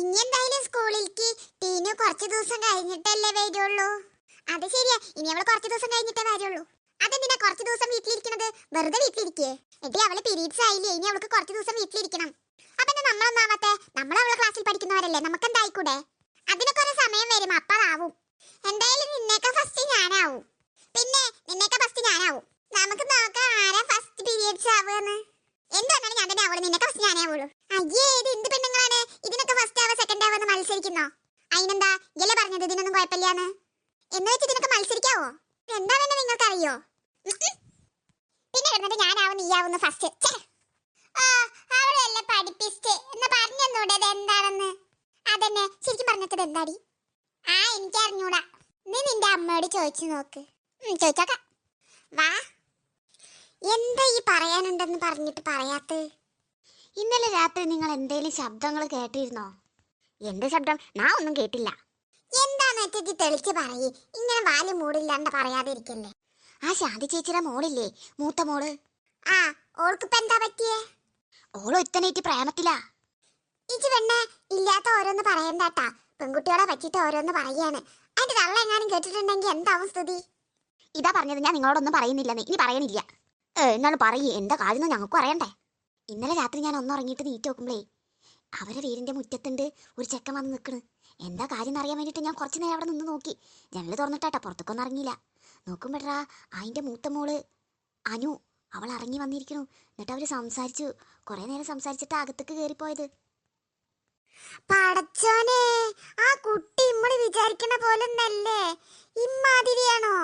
ഇനി എന്തായാലും സ്കൂളിലേക്ക് ടീനു കുറച്ച് ദിവസം കഴിഞ്ഞിട്ടല്ലേ വരുള്ളൂ. അത് ശരിയാ, ഇനി അവള് കുറച്ച് ദിവസം കഴിഞ്ഞിട്ടേ വരുള്ളൂ. അതെന്തിനാ കുറച്ച് ദിവസം വീട്ടിലിരിക്കണത്? വെറുതെ വീട്ടിലിരിക്കേ? എടി അവള് പീരീഡ്സ് ആയില്ലേ, ഇനി അവൾക്ക് കുറച്ച് ദിവസം വീട്ടിലിരിക്കണം. അപ്പൊ എന്താ നമ്മളൊന്നാവാത്തെ? നമ്മൾ അവളെ ക്ലാസ്സിൽ പഠിക്കുന്നവരല്ലേ, നമുക്ക് എന്തായിക്കൂടെ? അതിനൊക്കെ ഒരു സമയം വരും, അപ്പതാവും. എന്തായാലും നിന്നേക്കാ ഫസ്റ്റ് ഞാനാവും. പിന്നെ നിന്നേക്കാ ഫസ്റ്റ് ഞാനാവും. നമുക്ക് നോക്കാം ആരാ ഫസ്റ്റ് പീരീഡ്സ് ആവുമെന്ന്. എന്താണെങ്കിലും ഞാൻ തന്നെ ആവുള്ളൂ, നിന്നേക്കാ ഫസ്റ്റ് ഞാനേ ആവുള്ളൂ. അയ്യേ, ഇത് എന്ത് പെണ്ണുങ്ങളാണ് ഇതിനൊക്കെ ഫസ്റ്റ് ആവാ സെക്കൻഡ് ആവാന്ന് മത്സരിക്കുന്നോ? അതിനെന്താ ഇയല്ലേ പറഞ്ഞത് ഇതിനൊന്നും കുഴപ്പമില്ലാന്ന്? എന്ന് വെച്ച് ഇതിനൊക്കെ മത്സരിക്കാവോ? എന്താണെന്ന് നിങ്ങൾക്ക് അറിയോ? പിന്നെ വരുന്നത് ഞാനാവും നീയാവുന്നു ഫസ്റ്റ്. അവളെല്ലാം പഠിപ്പിസ്റ്റ് എന്ന് പറഞ്ഞൂടെ എന്താണെന്ന്? അതന്നെ ശരിക്കും പറഞ്ഞത് എന്താടി? എനിക്ക് അറിഞ്ഞൂടാ. നീ നിന്റെ അമ്മയോട് ചോദിച്ചു നോക്ക്. ചോദിച്ചോക്കാം. വാ. എന്താ ഈ പറയാനുണ്ടെന്ന് പറഞ്ഞിട്ട് പറയാത്തത്? ഇന്നലെ രാത്രി നിങ്ങൾ എന്തേലും ശബ്ദങ്ങൾ കേട്ടിരുന്നോ? എന്ത് ശബ്ദം? ഞാൻ ഒന്നും കേട്ടില്ല. എന്താന്ന് വെച്ചി തെളിച്ച് പറയ്. ഇങ്ങനെ വാല് മൂടില്ലാണ്ട് പറയാതിരിക്കല്ലേ. ആ ശാന്തി ചേച്ചിയുടെ മോളില്ലേ, മൂത്ത മോള്? ഓൾക്കിപ്പോ എന്താ പറ്റിയേ? ഓള് ഒറ്റനേറ്റ് പ്രേമത്തിലാ. ഇജ് പെണ്ണെ ഇല്ലാത്ത ഓരോന്ന് പറയണ്ടാട്ടാ. പെൺകുട്ടികളെ പറ്റിട്ട് ഓരോന്ന് പറയാണ്. അതിന്റെ തള്ള എങ്ങാനും കേട്ടിട്ടുണ്ടെങ്കിൽ എന്താവും സ്ഥിതി? ഇതാ പറഞ്ഞത്, ഞാൻ നിങ്ങളോടൊന്നും പറയുന്നില്ലെന്ന്. ഇനി പറയണില്ല. എന്നാലും പറയേ, എന്താ കാര്യം ഞങ്ങൾക്കും അറിയണ്ടേ. ഇന്നലെ രാത്രി ഞാൻ ഒന്നുറങ്ങിയിട്ട് നീറ്റ് നോക്കുമ്പളേ അവരെ വീടിന്റെ മുറ്റത്തുണ്ട് ഒരു ചെക്കൻ വന്ന് നിൽക്കണ്. എന്താ കാര്യം എന്നറിയാൻ വേണ്ടിയിട്ട് ഞാൻ കുറച്ച് നേരം അവിടെ നിന്ന് നോക്കി. ജനൽ തുറന്നിട്ടാ, പുറത്തേക്കൊന്നും ഇറങ്ങിയില്ല. നോക്കുമ്പോഴാ അതിന്റെ മൂത്ത മോള് അനു അവൾ ഇറങ്ങി വന്നിരിക്കണു. എന്നിട്ട് അവര് സംസാരിച്ചു. കുറെ നേരം സംസാരിച്ചിട്ട് അകത്തേക്ക് കയറിപ്പോയത്. പടച്ചോനെ, ആ കുട്ടി ഇമ്മള് വിചാരിക്കണ പോലൊന്നല്ലേ? ഇമ്മാതിരിയാണോ?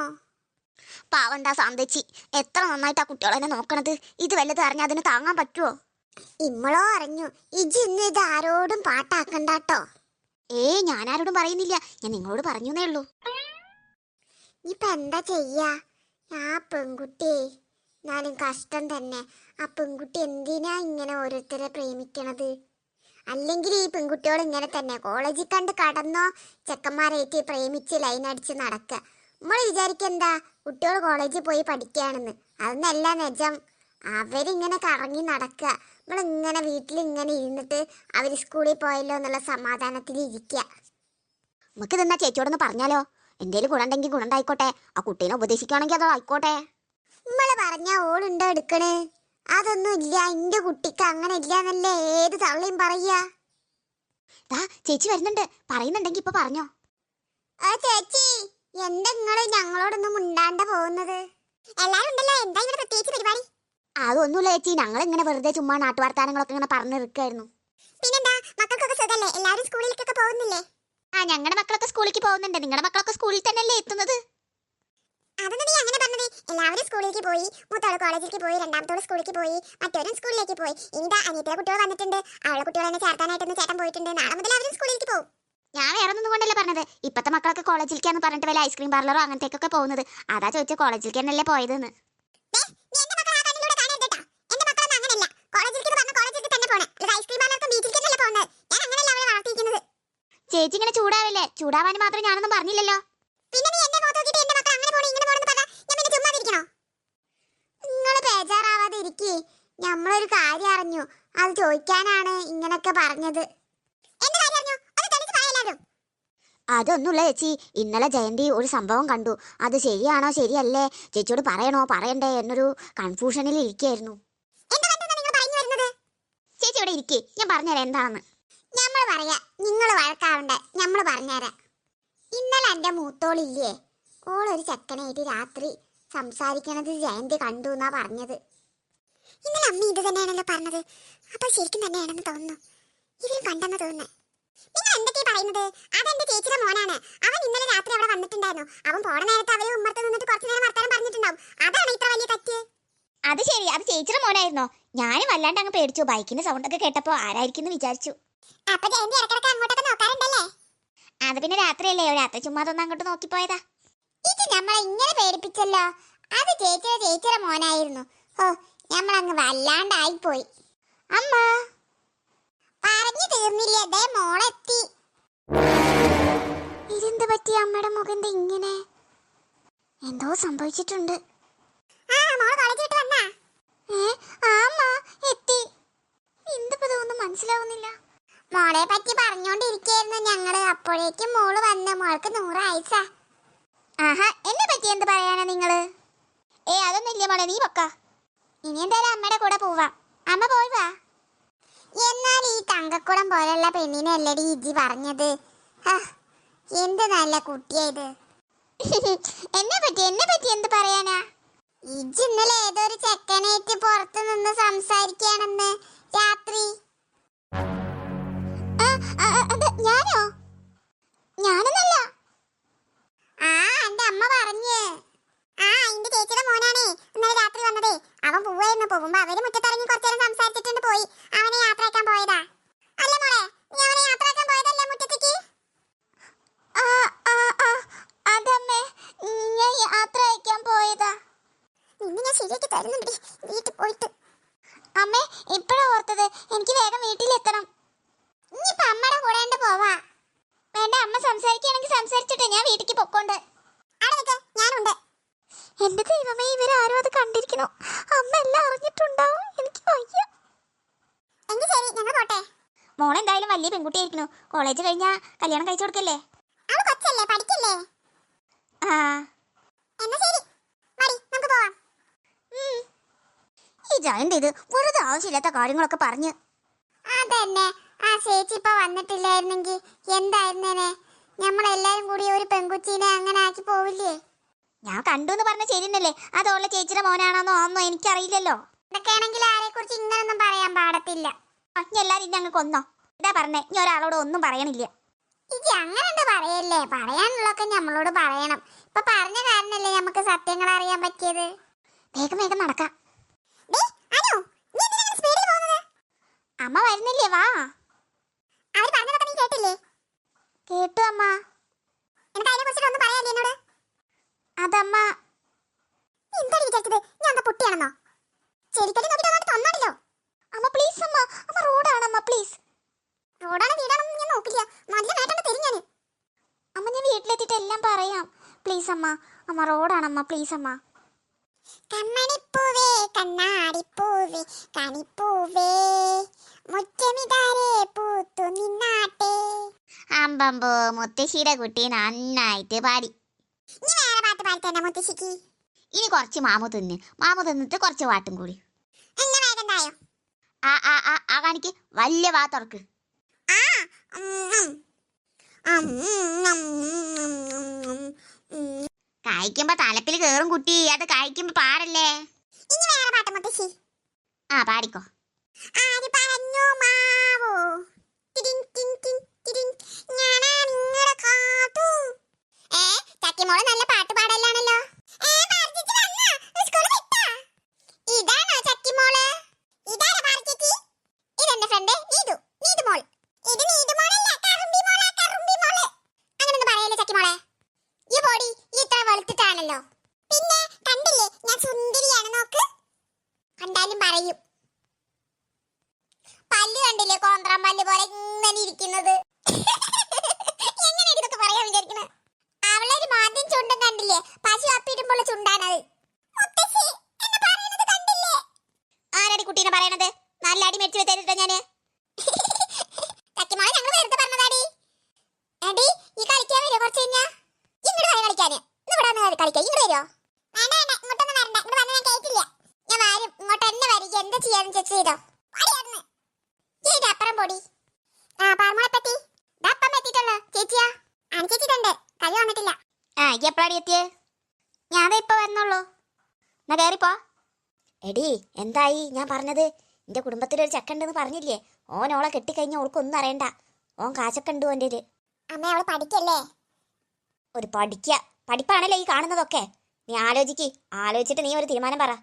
പാവണ്ടാ സാന്തേച്ചി, എത്ര നന്നായിട്ട് ആ കുട്ടികളെന്നെ നോക്കണത്. ഇത് വല്ലതും അറിഞ്ഞാൽ അതിന് താങ്ങാൻ പറ്റുമോ? ഇമ്മളോ അറിഞ്ഞു. ഇജ് ഇന്ന് ഇത് ആരോടും പാട്ടാക്കണ്ടാട്ടോ. ഞാൻ ആരോടും പറയുന്നില്ല, ഞാൻ നിങ്ങളോട് പറഞ്ഞേ ഉള്ളൂ. ഇപ്പൊ എന്താ ചെയ്യാ? ആ പെൺകുട്ടി എന്നാലും കഷ്ടം തന്നെ. ആ പെൺകുട്ടി എന്തിനാ ഇങ്ങനെ ഓരോരുത്തരെ പ്രേമിക്കണത്? അല്ലെങ്കിൽ ഈ പെൺകുട്ടികൾ ഇങ്ങനെ തന്നെ കോളേജിൽ കണ്ട് കടന്നോ ചെക്കന്മാരേറ്റ് പ്രേമിച്ച് ലൈനടിച്ച് നടക്കുക. നമ്മൾ വിചാരിക്കെന്താ കുട്ടികൾ കോളേജിൽ പോയി പഠിക്കുകയാണെന്ന്. അതൊന്നല്ല നിജം. അവരിങ്ങനെ കറങ്ങി നടക്കുക. നമ്മളിങ്ങനെ വീട്ടിലിങ്ങനെ ഇരുന്നിട്ട് അവർ സ്കൂളിൽ പോയല്ലോ എന്നുള്ള സമാധാനത്തിൽ ഇരിക്കുക. നമുക്ക് ഇതെന്നാ ചേച്ചിയോടൊന്ന് പറഞ്ഞാലോ? എന്തേലും ഗുണുണ്ടെങ്കിൽ ഗുണുണ്ടായിക്കോട്ടെ. ആ കുട്ടീനെ ഉപദേശിക്കുകയാണെങ്കിൽ അതോ ആയിക്കോട്ടെ. നമ്മള് പറഞ്ഞ ഓളുണ്ടോ എടുക്കണേ? അതൊന്നും ഇല്ല, എന്റെ കുട്ടിക്ക് അങ്ങനെ ഇല്ലാന്നല്ലേ ഏത് തള്ളിയും പറയാ. ചേച്ചി വരുന്നുണ്ട്, പറയുന്നുണ്ടെങ്കിൽ ഇപ്പൊ പറഞ്ഞോ. ചേച്ചി, എന്താ നിങ്ങള് ഞങ്ങളോടൊന്നും മുണ്ടാണ്ട് പോകുന്നത്? എല്ലാരും ഉണ്ടല്ലോ, എന്താ ഇങ്ങനെ പ്രത്യേകിച്ച് പരിപാടി? അതൊന്നുമില്ല ചേച്ചി, ഞങ്ങൾ ഇങ്ങനെ വെറുതെ ചുമ്മാ നാട്ടുവർത്താനങ്ങളൊക്കെ ഇങ്ങനെ പറഞ്ഞിരിക്കായിരുന്നു. പിന്നെന്താ, മക്കൾക്കൊക്കെ സുഖല്ലേ? എല്ലാരും സ്കൂളിലേക്കൊക്കെ പോകുന്നില്ലേ? ഞങ്ങളുടെ മക്കളൊക്കെ സ്കൂളിലേക്ക് പോകുന്നുണ്ട്. നിങ്ങളുടെ മക്കളൊക്കെ സ്കൂളിൽ തന്നെയല്ലേ എത്തുന്നത്? അതൊന്നും നീ അങ്ങനെ പറഞ്ഞത്. എല്ലാവരും സ്കൂളിലേക്ക് പോയി. മൂത്തോള് കോളേജിലേക്ക് പോയി, രണ്ടാമത്തോള് സ്കൂളിലേക്ക് പോയി, മറ്റോരും സ്കൂളിലേക്ക് പോയി. ഇനിതാ അനിയത്തിയുടെ കുട്ടികൾ വന്നിട്ടുണ്ട്. അവളെ കുട്ടികളെ തന്നെ ചേർത്താനായിട്ടൊന്ന് ചേട്ടൻ പോയിട്ടുണ്ട്. നാളെ മുതൽ അവരും സ്കൂളിലേക്ക് പോകും. ഞാൻ വേറെ ഒന്നും കൊണ്ടല്ലേ പറഞ്ഞത്. ഇപ്പത്തെ മക്കളൊക്കെ കോളേജിലേക്കാന്ന് പറഞ്ഞിട്ട് വല്ല ഐസ്ക്രീം പാർലറോ അങ്ങനത്തേക്കൊക്കെ പോകുന്നത്. അതാ ചോദിച്ച കോളേജിലേക്ക് തന്നെയല്ലേ പോയതെന്ന്. ചേച്ചി ഇങ്ങനെ ചൂടാവല്ലേ? ചൂടാവാൻ മാത്രം ഞാനൊന്നും പറഞ്ഞില്ലല്ലോ. നിങ്ങള് ബേജാറാവാതെ ഇരിക്കേ. നമ്മളൊരു കാര്യം അറിഞ്ഞു, അത് ചോദിക്കാനാണ് ഇങ്ങനൊക്കെ പറഞ്ഞത്. അതൊന്നുമില്ല ചേച്ചി, ഇന്നലെ ജയന്തി ഒരു സംഭവം കണ്ടു. അത് ശരിയാണോ ശരിയല്ലേ, ചേച്ചിയോട് പറയണോ പറയണ്ടേ എന്നൊരു കൺഫ്യൂഷനിൽ ഇരിക്കുകയായിരുന്നു. ചേച്ചി ഇവിടെ ഇരിക്കേ, ഞാൻ പറഞ്ഞുതരാം എന്താണെന്ന്. ഞമ്മള് പറയാ, നിങ്ങള് വഴക്കാവണ്ടേ, ഞമ്മള് പറഞ്ഞുതരാം. ഇന്നലെ എന്റെ മൂത്തോളില്ലേ, ഓളൊരു ചെക്കനായിട്ട് രാത്രി സംസാരിക്കണത് ജയന്തി കണ്ടു എന്നാ പറഞ്ഞത്. ഇന്നലെ അമ്മ ഇത് തന്നെയാണല്ലോ പറഞ്ഞത്. അപ്പൊ ശരിക്കും തന്നെയാണെന്ന് തോന്നുന്നു. ഇവരും കണ്ടെന്ന് തോന്നുന്നു. നിങ്ങൾ എന്തൊക്കെയാ പറയുന്നത്? അതെന്റെ ചേച്ചിയുടെ മോനാണ്. അവൻ ഇന്നലെ രാത്രി അവിടെ വന്നിട്ടുണ്ടായിരുന്നു. അവൻ പോണ നേരത്തെ അവര് ഉമ്മർത്ത് നിന്നിട്ട് കുറച്ചു നേരം വർത്താനം പറഞ്ഞിട്ടുണ്ടാവും. അതാണ് ഇത്ര വലിയ തെറ്റ്. അത് ശരി, അത് ചേച്ചിയുടെ മോനായിരുന്നോ? ഞാനും വല്ലാണ്ട് അങ്ങ് പേടിച്ചു. ബൈക്കിന്റെ സൗണ്ട് ഒക്കെ കേട്ടപ്പോ ആരായിരിക്കും എന്ന് വിചാരിച്ചു. അപ്പൊ ജയന്തി ഇടക്കിടക്ക് അങ്ങോട്ടൊക്കെ നോക്കാറുണ്ടല്ലേ? അത് പിന്നെ രാത്രിയല്ലേ, രാത്രി ചുമ്മാ ഒന്ന് അങ്ങോട്ട് നോക്കിപ്പോയതാ. ഇത് നമ്മളെ ഇങ്ങനെ പേടിപ്പിച്ചല്ലോ. അത് ചേച്ചിയുടെ മോനായിരുന്നു. നമ്മളങ്ങ് വല്ലാണ്ടായിപ്പോയി. അമ്മ പറഞ്ഞു തീർന്നില്ലേ, ദേ മോളെത്തി. ഇതെന്ത് പറ്റി അമ്മയുടെ മുഖം ഇങ്ങനെ? എന്തോ സംഭവിച്ചിട്ടുണ്ട്. മോളെ പറ്റി പറഞ്ഞു പറഞ്ഞോണ്ടിരിക്കായിരുന്നു ഞങ്ങള്. അപ്പോഴേക്കും മോള് വന്ന്. മോൾക്ക് 100 ആയിസ. ആഹാ, എന്നെ പറ്റി എന്ത് പറയാനാ നിങ്ങള്? അതൊന്നും ഇല്ല മോളെ, നീ പൊക്ക. ഇനി എന്തായാലും അമ്മയുടെ കൂടെ പോവാം. അമ്മ പോയി വാ. എന്നാൽ ഈ തങ്കക്കുടം പോലുള്ള പെണ്ണിനല്ലടി ഇജ്ജി പറഞ്ഞത്. എന്ത് നല്ല കുട്ടിയായത്. എന്നെ പറ്റി എന്ത് പറയാനാ? ഇജ്ജ് ഇന്നലെ ഏതൊരു ചെക്കനേറ്റ് പുറത്തു നിന്ന് സംസാരിക്കുകയാണെന്ന് രാത്രി. ഞാനോ? ഞാനൊന്നല്ല. എന്റെ അമ്മ പറഞ്ഞ്. എന്റെ ചേച്ചിയുടെ മോനാണേ ഇന്നലെ രാത്രി വന്നതേ. അവൻ പോവായിരുന്നു. പോകുമ്പോ അവര് മുറ്റത്തിറങ്ങി കുറച്ചേരം സംസാരിച്ചിട്ടുണ്ട് പോയി. അവനെ യാത്രയാക്കാൻ പോയതാ. അല്ല മോളെ, നീ അവനെ യാത്രയാക്കാൻ പോയതല്ലേ മുറ്റത്തേക്ക്? അതമ്മേ, ഞാൻ യാത്ര അയക്കാൻ പോയതാ. നിന്നെ ഞാൻ ശരിയാക്കി തരുന്നുണ്ട് വീട്ടിൽ പോയിട്ട്. അമ്മേ, ഇപ്പഴാ ഓർത്തത്. എനിക്ക് വേഗം വീട്ടിലെത്തണം. ഇനിയിപ്പൊ അമ്മയുടെ കൂടെ പോവാ. വേണ്ട, അമ്മ സംസാരിക്കുകയാണെങ്കിൽ സംസാരിച്ചിട്ട് ഞാൻ വീട്ടിലേക്ക് പൊക്കോണ്ട്. അവിടെ നിൽക്ക്, ഞാനുണ്ട്. എന്റെ ദൈവമേ, ഇവരാരും അത് കണ്ടിരിക്കണോ? അമ്മ എല്ലാം അറിഞ്ഞിട്ടുണ്ടാവും. എനിക്ക് വയ്യ. എങ്കിൽ ശരി, ഞങ്ങൾ പോട്ടെ. മോളെന്തായാലും വലിയ പെൺകുട്ടിയായിരിക്കണു. കോളേജ് കഴിഞ്ഞാ കല്യാണം കഴിച്ചു കൊടുക്കല്ലേ? അവള് കൊച്ചല്ലേ, പഠിക്കല്ലേ. എന്നാ ശരി, മതി, നമുക്ക് പോവാം. ഈ ജയന്ത് ഇത് വെറുതെ ആവശ്യമില്ലാത്ത കാര്യങ്ങളൊക്കെ പറഞ്ഞ്. അതന്നെ, ആ ചേച്ചി ഇപ്പൊ വന്നിട്ടില്ലായിരുന്നെങ്കിൽ എന്തായിരുന്നേനെ? നമ്മളെല്ലാരും കൂടി ഒരു പെൺകുച്ചീനെ അങ്ങനെ ആക്കി പോവില്ലേ? ഞാൻ കണ്ടു എന്ന് പറഞ്ഞ ശരിയെന്നല്ലേ? അതോളെ ചേച്ചിയുടെ മോനാണെന്നോ ഒന്നോ എനിക്കറിയില്ലല്ലോ. ഇതൊക്കെയാണെങ്കിൽ ആരെ കുറിച്ച് ഇങ്ങനൊന്നും പറയാൻ പാടത്തില്ല. ഇനി എല്ലാരും ഇനി അങ്ങ് കൊന്നോ? ഇതാ പറഞ്ഞേ, ഇനി ഒരാളോട് ഒന്നും പറയണില്ല. ഇജ്ജ് അങ്ങനെ പറയല്ലേ. പറയാനുള്ളതൊക്കെ നമ്മളോട് പറയണം. ഇപ്പൊ പറഞ്ഞ കാരണല്ലേ നമുക്ക് സത്യങ്ങൾ അറിയാൻ പറ്റിയത്. വേഗം വേഗം നടക്കാം. അനു, നീ എന്തിനാ ഇങ്ങനെ സ്പീഡിൽ പോകുന്നത്? അമ്മ വരുന്നില്ലേ? വാ. അവര് പറഞ്ഞതൊക്കെ നീ കേട്ടില്ലേ? കേട്ടു അമ്മ. എനിക്ക് അതിനെ കുറിച്ചിട്ട് ഒന്നും പറയാല്ലേ എന്നോട്? അതമ്മ. എന്താണ് വിചാരിച്ചത്? ഞാൻ എന്താ പൊട്ടിയാണെന്നോ? ശരിക്കും നോക്കിട്ട് തന്നാണല്ലോ. അമ്മ പ്ലീസ് അമ്മ. അമ്മ റോഡാണ് അമ്മ, പ്ലീസ്. റോഡാണ് വീടാണെന്ന് ഞാൻ നോക്കില്ല. നല്ല നേട്ടം തരും ഞാൻ. അമ്മ, ഞാൻ വീട്ടിലെത്തിയിട്ട് എല്ലാം പറയാം. പ്ലീസ് അമ്മ. അമ്മ റോഡാണമ്മ, പ്ലീസ് അമ്മ. കമ്മണിപ്പൂവേ കണ്ണാടിപ്പൂവേ കണിപ്പൂവേ മുറ്റമിതാരേ പൂത്തു നിന്നാട്ടെ. അമ്പമ്പോ, മുത്തശ്ശിയുടെ കുട്ടി നന്നായിട്ട് പാടി. ഇനി വേറെ പാട്ട് പാടിത്തന്നെ മുത്തശ്ശിക്ക്. ഇനി കുറച്ച് മാമു തിന്നിട്ട് കുറച്ച് പാട്ടും കൂടി. എന്നെ വേഗം തായോ. കാണിക്ക്, വലിയ വാ തുറക്ക്. കഴിക്കുമ്പോ തലപ്പിൽ കേറും കുട്ടി. അത് കഴിക്കുമ്പോ പാടല്ലേ. ഇനി വേറെ പാട്ട് മുത്തശ്ശി. പാടിക്കോ. ആര് പറഞ്ഞു മാവോ ടിടിങ് ടിങ് ടിങ് ടിടിങ് ഞാനാ നിങ്ങളുടെ കാതു. ചക്കിമോള് നല്ല പാട്ട് പാടലാണല്ലോ. ഇതാണോ ചക്കിമോള്? ഇതാരാ പാർക്കിക്ക്? ഇതെന്റെ ഫ്രണ്ട് നീതു, നീതു മോൾ. ഇത് നീതു മോളല്ല, കറുമ്പി മോളാ, കറുമ്പി മോള്. അങ്ങനൊന്നും പറയല്ലേ ചക്കിമോളെ. ഈ ബോഡി ഇത്ര വെളുത്തിട്ടാണല്ലോ. പിന്നെ കണ്ടില്ലേ ഞാൻ സുന്ദരിയാണ്, നോക്ക്. കണ്ടാലും പറയും. പല്ല് കണ്ടില്ലേ, കോന്ത്രാൻ പല്ല് പോലെ ഇങ്ങനെ ഇരിക്കുന്നത്. എങ്ങനെ ഇതൊക്കെ പറയാൻ വിചാരിക്കണേ? അവളൊരു മാദ്യം ചുണ്ടും കണ്ടില്ലേ, പശു അപ്പിടുമ്പോൾ ചുണ്ടാണത്. മുത്തശ്ശി എന്നെ പറയുന്നത് കണ്ടില്ലേ? ആരടി കുട്ടീനെ പറയണത്? നല്ല അടി മേടിച്ചു തരുട്ടോ ഞാന്. ചക്കിമോളെ ഞങ്ങൾ വെറുതെ പറഞ്ഞതാടി. എടി ഈ കളിക്കാൻ വരുമോ കുറച്ച് കഴിഞ്ഞാ? ഇങ്ങോട്ട് വരെ കളിക്കാന്. ഇവിടെ വന്ന് കളിക്കാം. ഇങ്ങോട്ട് വരുമോ? വേണ്ട വേണ്ട, ഇങ്ങോട്ടൊന്നും വരണ്ട. ഇങ്ങോട്ട് വന്ന് ഞാൻ കേട്ടില്ല. ഞാൻ വരും, ഇങ്ങോട്ട് തന്നെ വരിക. എന്താ ചെയ്യാന്ന് ചെക്ക് ചെയ്തോ. അപ്പുറം പൊടി. പാർമോളെപ്പറ്റി അപ്പം എത്തിയിട്ടുള്ളൂ. ചേച്ചിയാ? ചേച്ചിട്ടുണ്ട്, കഴിവ് വന്നിട്ടില്ല. എപ്പോഴാടി എത്തിയേ? ഞാനേ ഇപ്പൊ വരണുള്ളൂ. എന്നാ കയറിപ്പോ. എടി, എന്തായി ഞാൻ പറഞ്ഞത്? എന്റെ കുടുംബത്തിലൊരു ചെക്കണ്ടെന്ന് പറഞ്ഞില്ലേ? ഓനോളെ കെട്ടിക്കഴിഞ്ഞ ഓൾക്കൊന്നും അറിയണ്ട. ഓൻ കാശൊക്കെ ഉണ്ട് ഓൻ്റെ. അമ്മ അവള് പഠിക്കല്ലേ? ഒരു പഠിപ്പാണല്ലോ ഈ കാണുന്നതൊക്കെ. നീ ആലോചിച്ചിട്ട് നീ ഒരു തീരുമാനം പറ.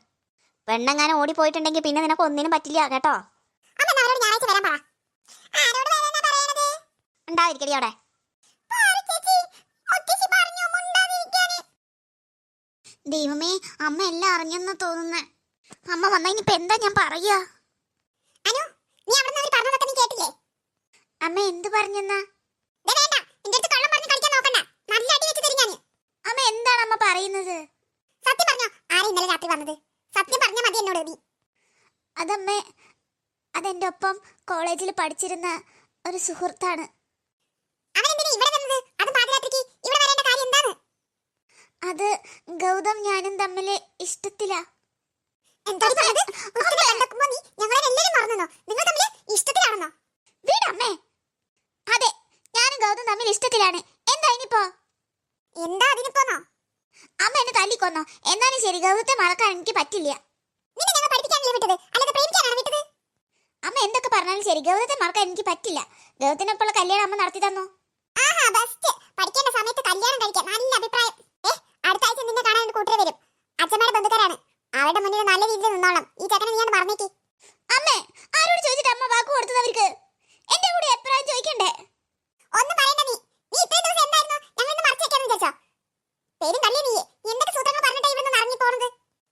പെണ്ണെങ്ങാനും ഓടിപ്പോയിട്ടുണ്ടെങ്കിൽ പിന്നെ നിനക്ക് ഒന്നിനും പറ്റില്ല കേട്ടോ. ഉണ്ടാതിരിക്കടി അവിടെ. ദൈവമേ, അമ്മ എല്ലാം അറിഞ്ഞെന്ന് തോന്നുന്നേ. അമ്മ വന്നാ ഇനിയിപ്പോ എന്താ ഞാൻ പറയാ? അമ്മ എന്ത് പറഞ്ഞെന്നാ? അമ്മ എന്താണ് അമ്മ പറയുന്നത്? അതമ്മേ, അതെന്റെ ഒപ്പം കോളേജിൽ പഠിച്ചിരുന്ന ഒരു സുഹൃത്താണ്. അത് ഗൗതം ഞാനും തമ്മിൽ ഇഷ്ടത്തിലാ. എന്താടി പറഞ്ഞത്? ഉത്തരം കണ്ടെത്തുമ്പോ നീ ഞങ്ങളെല്ലാരും മറന്നോ? നിങ്ങൾ തമ്മിൽ ഇഷ്ടത്തിലാണെന്നോ? വീടമ്മേ. അതെ, ഞാനും ഗൗതം തമ്മിൽ ഇഷ്ടത്തിലാണ്. എന്താ ഇനിയിപ്പോ? എന്താ അതിനിപ്പോന്നോ? അമ്മ എന്നെ തല്ലിക്കൊന്നോ, എന്നാലും ശരി, ഗൗതത്തെ മറക്കാൻ എനിക്ക് പറ്റില്ല. നിന്നെ ഞങ്ങൾ പഠിപ്പിക്കാനല്ലേ വിട്ടത്, അല്ലാതെ പ്രേമിക്കാനാണ് വിട്ടത്? അമ്മ എന്തൊക്കെ പറഞ്ഞാലും ശരി, ഗൗതത്തെ മറക്കാൻ എനിക്ക് പറ്റില്ല. ഗൗതത്തിനൊപ്പമുള്ള കല്യാണം അമ്മ നടത്തി തന്നു. ആഹാ, ബെസ്റ്റ്. പഠിക്കേണ്ട സമയത്ത് കല്യാണം കഴിക്കാൻ നല്ല അഭിപ്രായം. അടുത്ത ആഴ്ച നിന്നെ കാണാൻ ഒരു കൂട്ടർ വരും. അച്ഛന്മാരുടെ ബന്ധുക്കാരാണ്. അവരുടെ മുന്നിൽ നല്ല രീതിയിൽ നിന്നോളാം. ഈ ചെക്കനെ നീ പറഞ്ഞേക്ക്. അമ്മേ, ആരോട് ചോദിച്ചിട്ട് അമ്മ വാക്ക് കൊടുത്തത് അവർക്ക്? എന്റെ കൂടെ എപ്പോഴാണ് ചോദിക്കണ്ടേ? ഒന്നും പറയണ്ട. നീ ഇത്രയും ദിവസം എന്തായിരുന്നു? ഞങ്ങൾ ഇന്ന് മറച്ചു വെക്കാന്ന് വിചാരിച്ചോ? പേരും തള്ളി നീ എന്തൊക്കെ സൂത്രങ്ങൾ പറഞ്ഞിട്ടാ ഇവിടെ നിന്ന് ഇറങ്ങി പോണത്?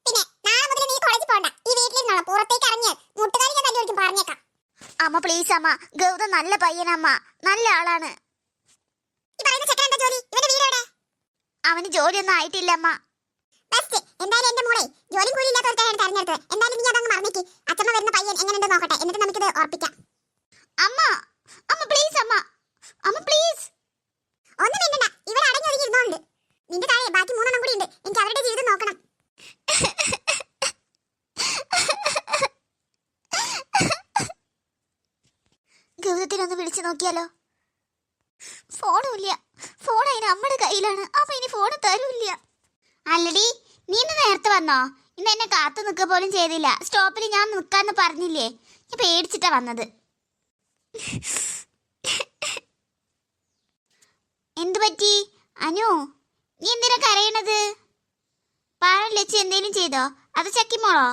പിന്നെ നാളെ മുതൽ നീ കോളേജിൽ പോകണ്ട. ഈ വീട്ടിലിരുന്നോളാം. പുറത്തേക്ക് ഇറങ്ങിയാൽ മുട്ടുകാരി ഞാൻ തല്ലി ഒഴിക്കും, പറഞ്ഞേക്കാം. അമ്മ പ്ലീസ് അമ്മ, ഗൗതം നല്ല പയ്യനമ്മ, നല്ല ആളാണ്. ഈ പറയുന്ന ചെക്കൻ എന്താ ജോലി? ഇവന്റെ വീട് എവിടെ? അവന് ജോലിയൊന്നും ആയിട്ടില്ല അമ്മ. ബെസ്റ്റ്. എന്തായാലും എന്റെ മോളെ ജോലിയും കൂലി ഇല്ലാത്ത ഒരുത്തരാണ് തെരഞ്ഞെടുത്തത്. എന്തായാലും നീ അതങ്ങ് മറന്നേക്ക്. അച്ഛമ്മ വരുന്ന പയ്യൻ എങ്ങനെയുണ്ട് നോക്കട്ടെ, എന്നിട്ട് നമുക്കിത് ഉറപ്പിക്കാം. അമ്മ, അമ്മ പ്ലീസ് അമ്മ, അമ്മ പ്ലീസ്. ഒന്നും വേണ്ട, ഇവിടെ അടങ്ങി ഒതുങ്ങി ഇരുന്നോണ്ട്. നിന്റെ താഴെ ബാക്കി 3 എണ്ണം കൂടി ഉണ്ട്. എനിക്ക് അവരുടെ ജീവിതം നോക്കണം. ഗൗതത്തിനൊന്ന് വിളിച്ചു നോക്കിയാലോ? ഫോണുമില്ല. ഫോൺ അതിന് അമ്മയുടെ കയ്യിലാണ്. അപ്പൊ ഇനി ഫോണ് തരൂല്ല. അല്ലടി, നീ ഇന്ന് നേരത്തെ വന്നോ? ഇന്ന് എന്നെ കാത്തു നിൽക്കുക പോലും ചെയ്തില്ല. സ്റ്റോപ്പിൽ ഞാൻ നിൽക്കാന്ന് പറഞ്ഞില്ലേ? ഞാൻ പേടിച്ചിട്ടാ വന്നത്. എന്തു പറ്റി അനു? നീ എന്തിനാ കരയണത്? പാഴം ലച്ചി എന്തേലും ചെയ്തോ? അത് ചക്കിമോളോ?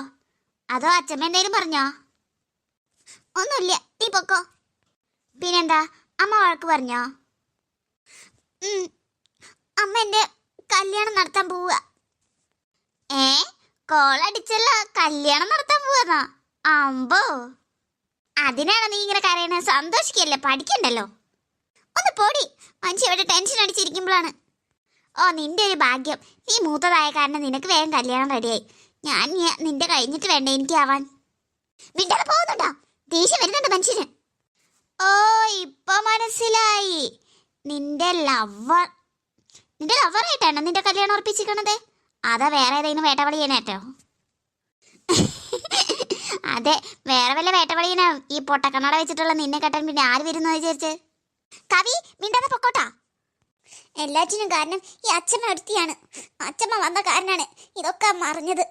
അതോ അച്ഛമ്മ എന്തേലും പറഞ്ഞോ? ഒന്നുമില്ല, നീ പൊക്കോ. പിന്നെന്താ, അമ്മ വഴക്ക് പറഞ്ഞോ? അമ്മ എന്റെ കല്യാണം നടത്താൻ പോവുക. കോളടിച്ചല്ല, കല്യാണം നടത്താൻ പോവാന്നോ? അമ്പോ, അതിനാണ് നീ ഇങ്ങനെ കരയണ? സന്തോഷിക്കല്ലേ, പഠിക്കണ്ടല്ലോ. ഒന്ന് പോടി, മനുഷ്യ ഇവിടെ ടെൻഷൻ അടിച്ചിരിക്കുമ്പോഴാണ്. ഓ, നിന്റെ ഒരു ഭാഗ്യം. നീ മൂത്തതായ കാരണം നിനക്ക് വേഗം കല്യാണം റെഡിയായി. ഞാൻ നിന്റെ കഴിഞ്ഞിട്ട് വേണ്ട എനിക്ക് ആവാൻ. വിട്ടത് പോകുന്നുണ്ടോ? ദേഷ്യം വരുന്നുണ്ട് മനുഷ്യന്. ഓ, ഇപ്പൊ മനസ്സിലായി. നിന്റെ ലവറായിട്ടാണോ നിന്റെ കല്യാണം ഉറപ്പിച്ചിരിക്കണത്? അതാ വേറെ ഏതെങ്കിലും വേട്ടവളിയനേറ്റോ? അതെ, വേറെ വല്ല വേട്ടവളിയനാവും. ഈ പൊട്ടക്കണ്ണട വെച്ചിട്ടുള്ള നിന്നെ കെട്ടാൻ പിന്നെ ആര് വരുന്നു വിചാരിച്ച്? കവി, മിണ്ടാതെ പൊക്കോട്ടാ. എല്ലാറ്റിനും കാരണം ഈ അച്ഛമ്മ ഒരുത്തിയാണ്. അച്ഛമ്മ വന്ന കാരനാണ് ഇതൊക്കെ മറിഞ്ഞത്.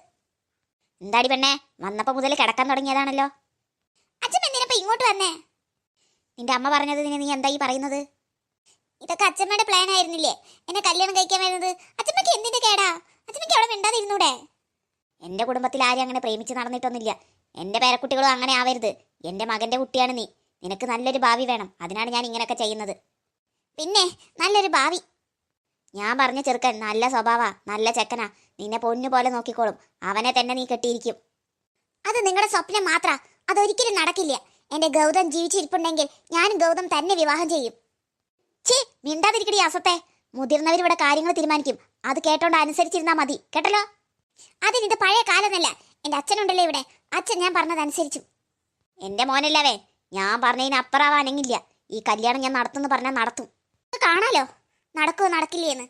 എന്താടി പെണ്ണെ, വന്നപ്പോ മുതൽ കിടക്കാൻ തുടങ്ങിയതാണല്ലോ. അച്ഛമ്മ എന്തിനപ്പോ ഇങ്ങോട്ട് വന്നേ? നിന്റെ അമ്മ പറഞ്ഞത് നീ എന്താ ഈ പറയുന്നത്? ഇതൊക്കെ അച്ഛമ്മയുടെ പ്ലാൻ ആയിരുന്നില്ലേ, എന്നെ കല്യാണം കഴിക്കാൻ വരുന്നത്? അച്ഛമ്മക്ക് എന്തിന്റെ കേടാ? അച്ഛമ്മക്ക് അവിടെ മിണ്ടാതിരുന്നൂടെ? എന്റെ കുടുംബത്തിൽ ആരും അങ്ങനെ പ്രേമിച്ച് നടന്നിട്ടൊന്നുമില്ല. എന്റെ പേരക്കുട്ടികളും അങ്ങനെ ആവരുത്. എന്റെ മകന്റെ കുട്ടിയാണ് നീ. നിനക്ക് നല്ലൊരു ഭാവി വേണം. അതിനാണ് ഞാൻ ഇങ്ങനെയൊക്കെ ചെയ്യുന്നത്. പിന്നെ നല്ലൊരു ഭാവി? ഞാൻ പറഞ്ഞ ചെറുക്കൻ നല്ല സ്വഭാവാ, നല്ല ചെക്കനാ. നിന്നെ പൊന്നു പോലെ നോക്കിക്കോളും. അവനെ തന്നെ നീ കെട്ടിയിരിക്കും. അത് നിങ്ങളുടെ സ്വപ്നം മാത്ര, അതൊരിക്കലും നടക്കില്ല. എന്റെ ഗൗതം ജീവിച്ചിരിപ്പുണ്ടെങ്കിൽ ഞാനും ഗൗതം തന്നെ വിവാഹം ചെയ്യും. ഛേ, മിണ്ടാതിരിക്കടി അസത്തെ. മുതിർന്നവരിവിടെ കാര്യങ്ങൾ തീരുമാനിക്കും. അത് കേട്ടോണ്ട് അനുസരിച്ചിരുന്നാ മതി, കേട്ടല്ലോ? അതിനിത് പഴയ കാലമല്ല. എന്റെ അച്ഛനുണ്ടല്ലോ ഇവിടെ, അച്ഛൻ ഞാൻ പറഞ്ഞതനുസരിച്ചു. എന്റെ മോനല്ലവേ, ഞാൻ പറഞ്ഞതിന് അപ്പുറാവാനെങ്കില്ല. ഈ കല്യാണം ഞാൻ നടത്തുമെന്ന് പറഞ്ഞാൽ നടത്തും. കാണാലോ നടക്കുമോ നടക്കില്ലേന്ന്.